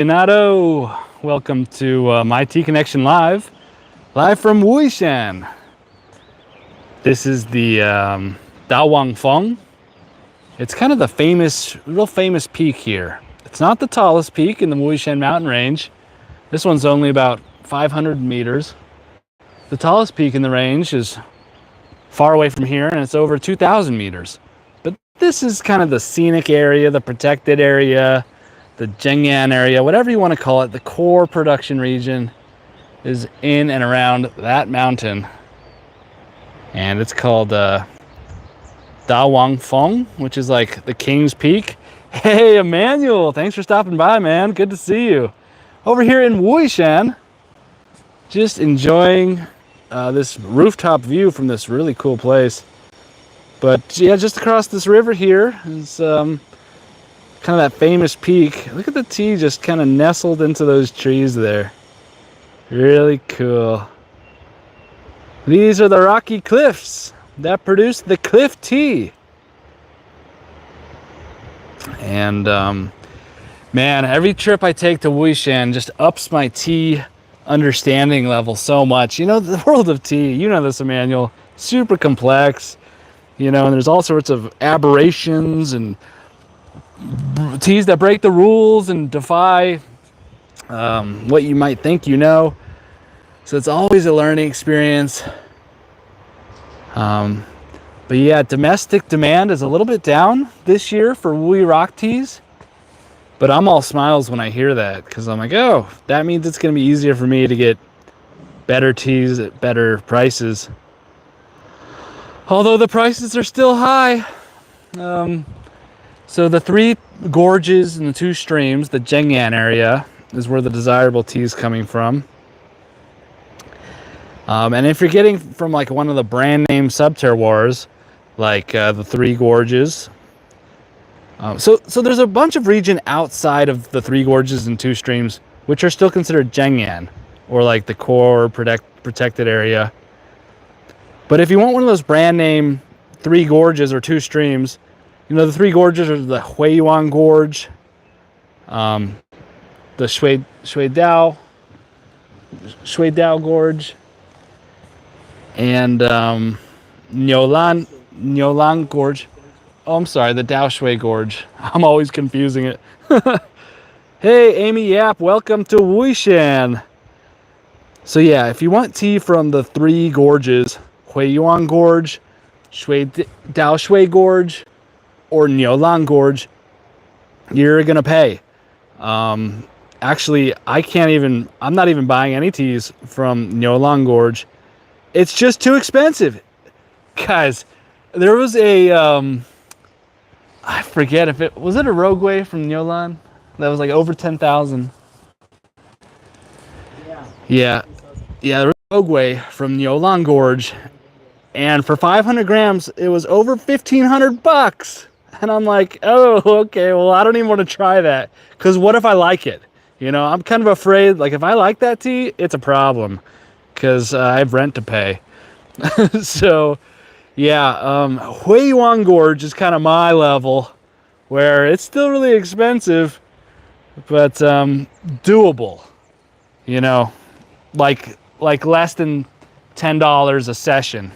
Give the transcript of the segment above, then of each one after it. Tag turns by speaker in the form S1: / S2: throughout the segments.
S1: aficionado. Welcome to my Tea Connection live from Wuyishan. This is the Dawang Feng. It's kind of the real famous peak here. It's not the tallest peak in the Wuyishan mountain range. This one's only about 500 meters. The tallest peak in the range is far away from here, and it's over 2,000 meters. But this is kind of the scenic area, the protected area, the Zhengyan area, whatever you want to call it. The core production region is in and around that mountain. And it's called Dawang Feng, which is like the King's Peak. Hey, Emmanuel, thanks for stopping by, man. Good to see you. Over here in Wuyishan, just enjoying this rooftop view from this really cool place. But yeah, just across this river here is kind of that famous peak. Look at the tea just kind of nestled into those trees there. Really cool. These are the rocky cliffs that produce the cliff tea. And man, every trip I take to Wuyishan just ups my tea understanding level so much. You know, the world of tea, you know this, Emmanuel, super complex, you know, and there's all sorts of aberrations and teas that break the rules and defy what you might think you know. So it's always a learning experience. But yeah, domestic demand is a little bit down this year for Wuyi rock teas. But I'm all smiles when I hear that, because I'm like, oh, that means it's going to be easier for me to get better teas at better prices. Although the prices are still high. So the three gorges and the two streams, the Zhengyan area, is where the desirable tea is coming from. And if you're getting from like one of the brand name subterroirs, like the Three Gorges, so there's a bunch of region outside of the Three Gorges and two streams, which are still considered Zhengyan, or like the core protected area. But if you want one of those brand name Three Gorges or two streams, you know, the Three Gorges are the Huiyuan Gorge, the Shuidao Gorge, and Nyolan Gorge. Oh, I'm sorry, the Dao Shui Gorge. I'm always confusing it. Hey, Amy Yap, welcome to Wuyishan. So yeah, if you want tea from the Three Gorges, Huiyuan Gorge, Dao Shui Gorge, or Nyolan Gorge, you're gonna pay. Actually, I'm not even buying any teas from Nyolan Gorge. It's just too expensive. Guys, there was a, I forget if it was a Rogueway from Nyolan that was like over 10,000. Yeah, the Rogueway from Nyolan Gorge, and for 500 grams, it was over $1,500. And I'm like, oh, okay, well, I don't even want to try that, because what if I like it? You know, I'm kind of afraid, like, if I like that tea, it's a problem, because I have rent to pay. So, yeah, Huiyuan Gorge is kind of my level, where it's still really expensive, but doable. You know, like less than $10 a session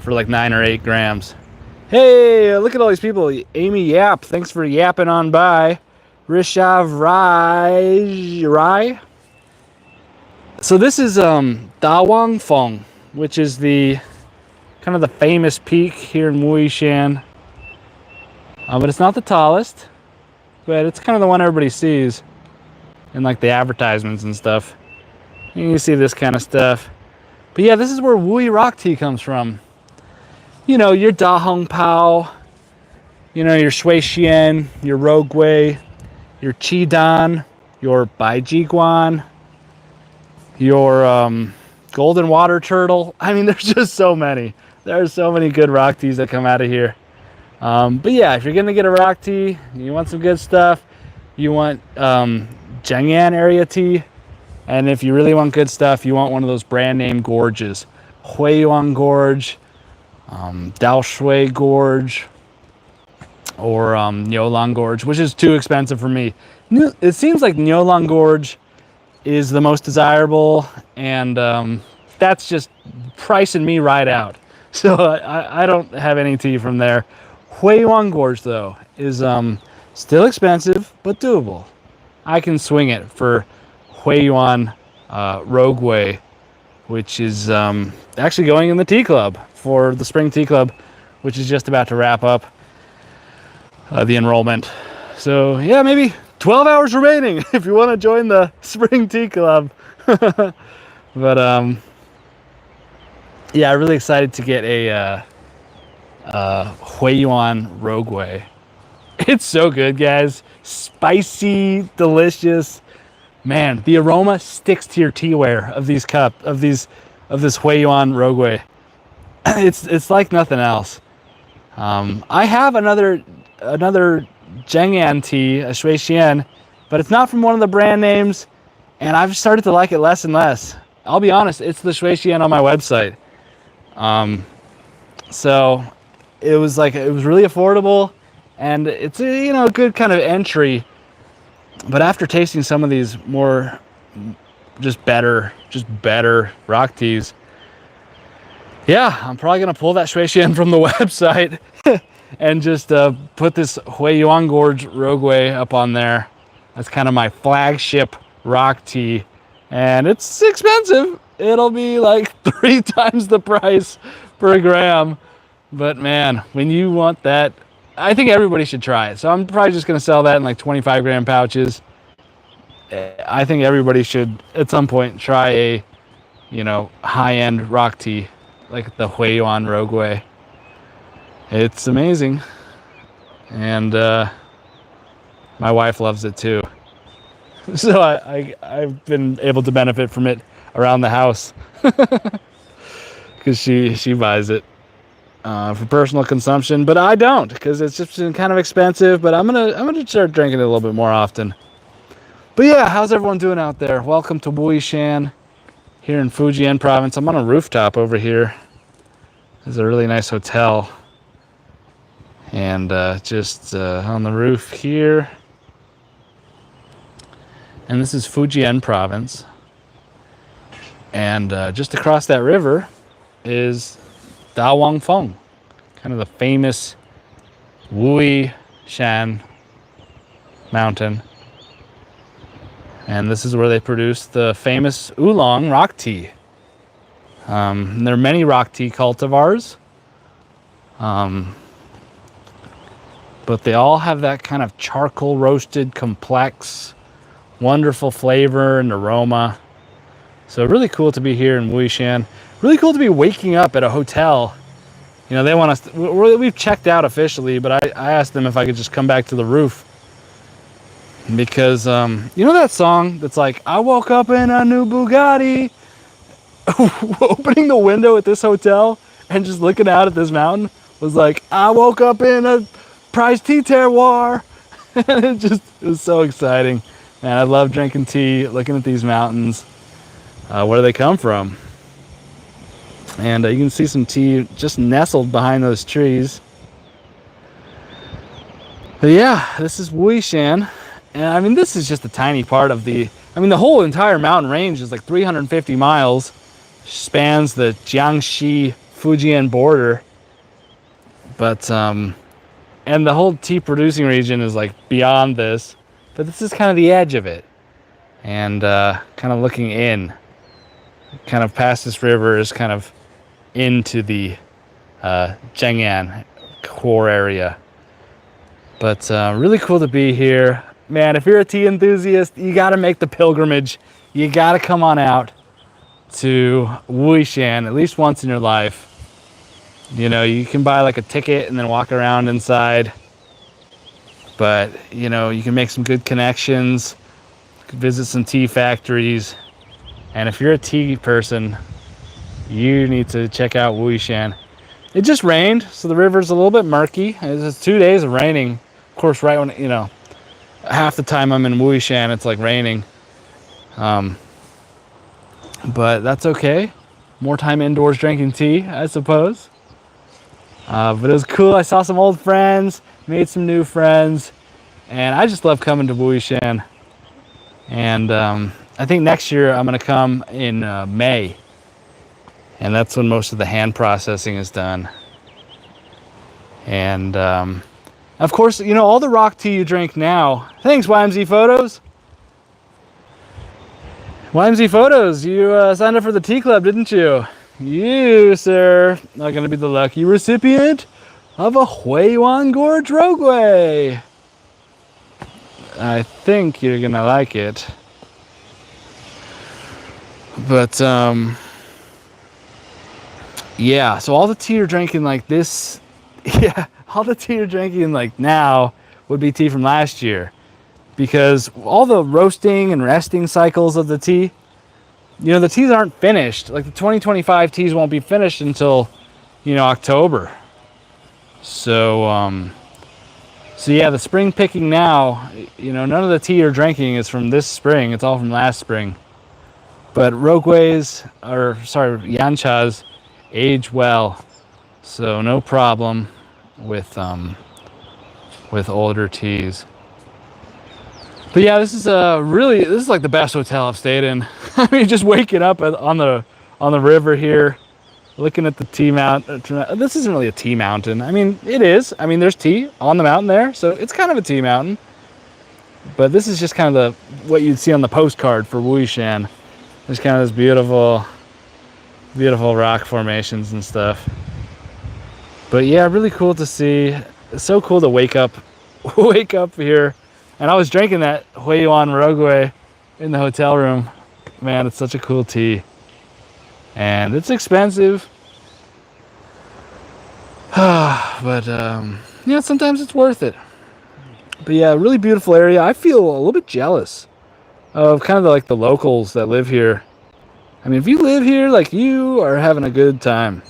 S1: for like 9 or 8 grams. Hey, look at all these people. Amy Yap, thanks for yapping on by. Rishav Rai. So this is Dawang Feng, which is the kind of the famous peak here in Wuyishan. But it's not the tallest, but it's kind of the one everybody sees in like the advertisements and stuff. You can see this kind of stuff. But yeah, this is where Wuyi rock tea comes from. You know, your Da Hong Pao, you know, your Shui Xian, your Rogueway, your Qi Dan, your Bai Ji Guan, your Golden Water Turtle. I mean, there's just so many. There's so many good rock teas that come out of here. But yeah, if you're gonna get a rock tea, you want some good stuff, you want Zhengyan area tea, and if you really want good stuff, you want one of those brand name gorges. Huiyuan Gorge, Dao Shui Gorge, or Nyolang Gorge, which is too expensive for me. It seems like Nyolang Gorge is the most desirable, and that's just pricing me right out. So I don't have any tea from there. Huiyuan Gorge, though, is still expensive, but doable. I can swing it for Huiyuan Rogueway, which is actually going in the tea club for the spring tea club, which is just about to wrap up the enrollment. So yeah, maybe 12 hours remaining if you want to join the spring tea club. But yeah, I'm really excited to get a Huiyuan Rogueway. It's so good, guys. Spicy, delicious. Man, the aroma sticks to your teaware of these of this Huiyuan Rogueway. It's like nothing else. I have another Zhengyan tea, a Wuyishan, but it's not from one of the brand names, and I've started to like it less and less. I'll be honest, it's the Wuyishan on my website. So it was really affordable, and it's a good kind of entry. But after tasting some of these more just better rock teas, yeah, I'm probably gonna pull that Wuyishan from the website and just put this Huiyuan Gorge Rogueway up on there. That's kind of my flagship rock tea, and it's expensive. It'll be like 3 times the price per gram. But man, when you want that, I think everybody should try it. So I'm probably just going to sell that in like 25-gram pouches. I think everybody should at some point try a, high-end rock tea like the Huiyuan Rogueway. It's amazing. And my wife loves it too. So I've been able to benefit from it around the house because she buys it for personal consumption, but I don't, because it's just been kind of expensive. But I'm gonna start drinking it a little bit more often. But yeah, how's everyone doing out there? Welcome to Wuyishan here in Fujian province. I'm on a rooftop over here. There's a really nice hotel, and just on the roof here. And this is Fujian province. And just across that river is Dawangfeng, kind of the famous Wuyishan mountain. And this is where they produce the famous oolong rock tea. There are many rock tea cultivars, but they all have that kind of charcoal roasted, complex, wonderful flavor and aroma. So really cool to be here in Wuyishan. Really cool to be waking up at a hotel. They want us we've checked out officially, but I asked them if I could just come back to the roof. Because, that song that's like, I woke up in a new Bugatti. Opening the window at this hotel and just looking out at this mountain was like, I woke up in a prize tea terroir. And it was so exciting. Man, I love drinking tea, looking at these mountains. Where do they come from? And you can see some tea just nestled behind those trees. But yeah, this is Wuyishan. And this is just a tiny part of the whole entire mountain range is like 350 miles, spans the Jiangxi Fujian border. But, and the whole tea producing region is like beyond this, but this is kind of the edge of it. And kind of looking in, kind of past this river is kind of into the Zhengyan core area. But really cool to be here. Man, if you're a tea enthusiast, you got to make the pilgrimage. You got to come on out to Wuyishan at least once in your life. You can buy like a ticket and then walk around inside. But, you can make some good connections, visit some tea factories. And if you're a tea person, you need to check out Wuyishan. It just rained, so the river's a little bit murky. It's 2 days of raining. Of course, right when, half the time I'm in Wuyishan, it's like raining. But that's okay. More time indoors drinking tea, I suppose. But it was cool. I saw some old friends. made some new friends, and I just love coming to Wuyishan. And I think next year I'm going to come in May, and that's when most of the hand processing is done. And of course, you know, all the rock tea you drink now. Thanks, YMZ Photos. YMZ Photos, you signed up for the tea club, didn't you? You, sir, are going to be the lucky recipient of a Huiyuan Gorge Rogueway. I think you're going to like it. But, yeah, so all the tea you're drinking like this, yeah, all the tea you're drinking like now would be tea from last year. Because all the roasting and resting cycles of the tea, you know, the teas aren't finished. Like the 2025 teas won't be finished until, you know, October. So, so yeah, the spring picking now, you know, none of the tea you're drinking is from this spring. It's all from last spring. But rogueways, or sorry, yanchas, age well. So no problem with older teas. But yeah, this is this is like the best hotel I've stayed in. I mean, just waking up on the river here, looking at the tea mountain. This isn't really a tea mountain. I mean, it is. I mean, there's tea on the mountain there, so it's kind of a tea mountain. But this is just kind of what you'd see on the postcard for Wuyishan. There's kind of this beautiful rock formations and stuff. But yeah, really cool to see. It's so cool to wake up here. And I was drinking that Huiyuan Rogueway in the hotel room. Man, it's such a cool tea. And it's expensive. But, yeah, sometimes it's worth it. But yeah, really beautiful area. I feel a little bit jealous of kind of like the locals that live here. I mean, if you live here, like, you are having a good time.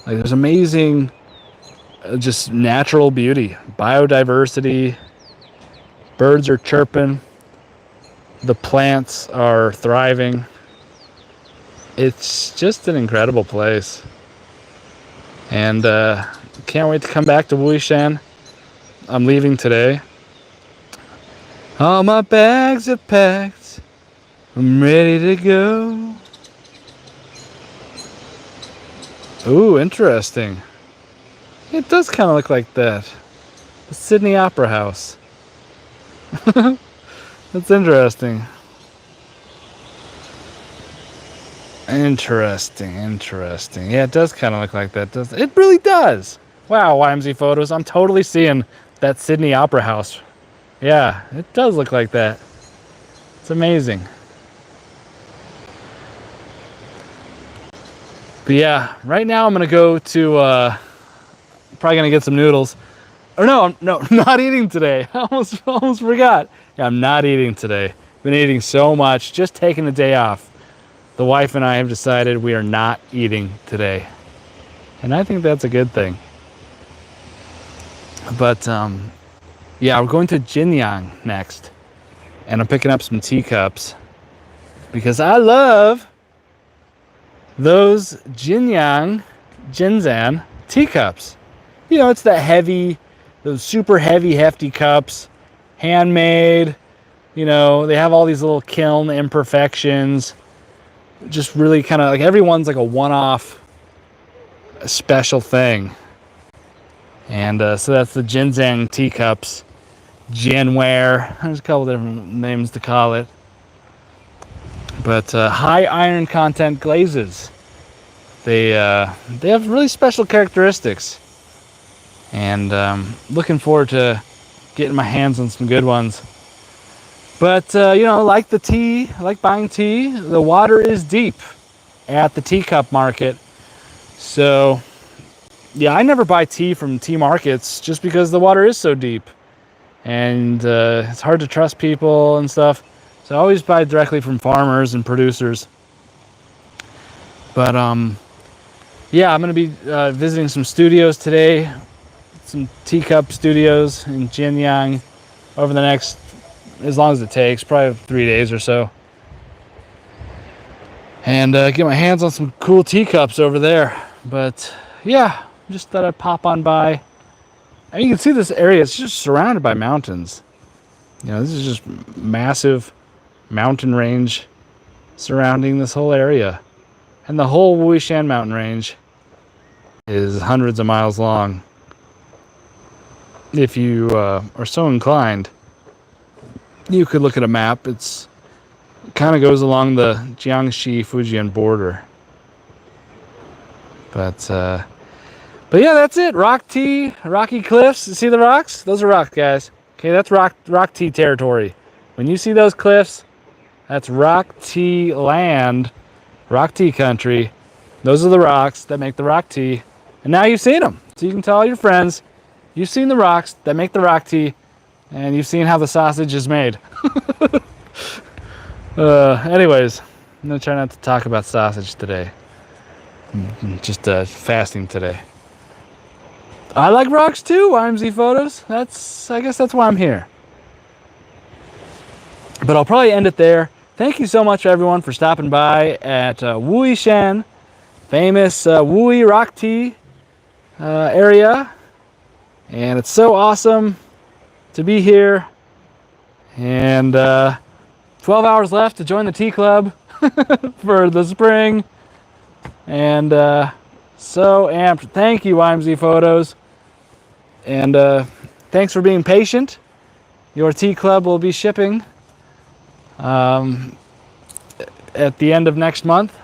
S1: Like, there's amazing, just natural beauty, biodiversity. Birds are chirping. The plants are thriving. It's just an incredible place. And can't wait to come back to Wuyishan. I'm leaving today. All my bags are packed. I'm ready to go. Ooh, interesting. It does kind of look like that. The Sydney Opera House. That's interesting. Interesting. Yeah, it does kind of look like that, doesn't it? It really does. Wow, YMZ Photos. I'm totally seeing that Sydney Opera House. Yeah, it does look like that. It's amazing. But yeah, right now I'm going to go to, probably going to get some noodles. Or no, I'm not eating today. I almost forgot. Yeah, I'm not eating today. Been eating so much, just taking the day off. The wife and I have decided we are not eating today. And I think that's a good thing. But, yeah, we're going to Jinyang next. And I'm picking up some teacups. Because I love those Jinyang, Jinzan teacups. You know, it's that heavy, those super heavy, hefty cups. Handmade. You know, they have all these little kiln imperfections. Just really kind of like everyone's like a one-off special thing. And so that's the Jinzang teacups. Jinware. There's a couple different names to call it. But high iron content glazes. They have really special characteristics. And looking forward to getting my hands on some good ones. But, you know, like the tea, like buying tea, the water is deep at the teacup market. So, yeah, I never buy tea from tea markets just because the water is so deep. And it's hard to trust people and stuff. So I always buy directly from farmers and producers. But, yeah, I'm going to be visiting some studios today. Some teacup studios in Jinyang over the next, as long as it takes, probably 3 days or so. And get my hands on some cool teacups over there. But yeah, just thought I'd pop on by, I mean, you can see this area. It's just surrounded by mountains. You know, this is just massive mountain range surrounding this whole area. And the whole Wuyishan mountain range is hundreds of miles long. If you are so inclined, you could look at a map. It kind of goes along the Jiangxi-Fujian border. But yeah, that's it. Rocky cliffs. See the rocks? Those are rocks, guys. Okay, that's rock tea territory. When you see those cliffs, that's rock tea land, rock tea country. Those are the rocks that make the rock tea. And now you've seen them. So you can tell all your friends, you've seen the rocks that make the rock tea, and you've seen how the sausage is made. Anyways, I'm going to try not to talk about sausage today. I'm just fasting today. I like rocks too, YMZ Photos. I guess that's why I'm here. But I'll probably end it there. Thank you so much, everyone, for stopping by at Wuyishan, famous Wuyi rock tea area. And it's so awesome to be here. And 12 hours left to join the tea club for the spring. And so amped. Thank you, YMZ Photos. And thanks for being patient. Your tea club will be shipping at the end of next month.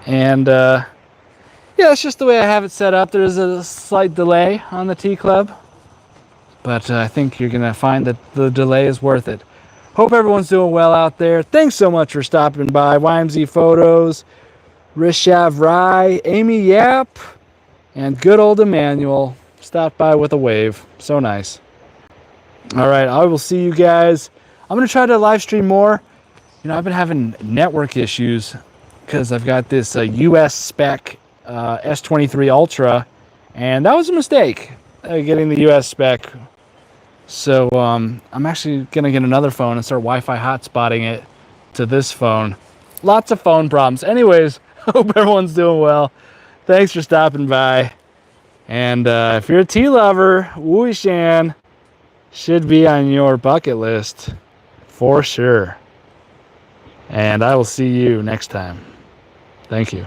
S1: And yeah, it's just the way I have it set up. There's a slight delay on the tea club, but I think you're gonna find that the delay is worth it. Hope everyone's doing well out there. Thanks so much for stopping by. YMZ Photos, Rishav Rai, Amy Yap, and good old Emmanuel stopped by with a wave. So nice. All right, I will see you guys. I'm going to try to live stream more. You know, I've been having network issues because I've got this US spec S23 Ultra, and that was a mistake, getting the US spec. So I'm actually going to get another phone and start Wi-Fi hotspotting it to this phone. Lots of phone problems. Anyways, hope everyone's doing well. Thanks for stopping by. And if you're a tea lover, Wuyishan should be on your bucket list for sure. And I will see you next time. Thank you.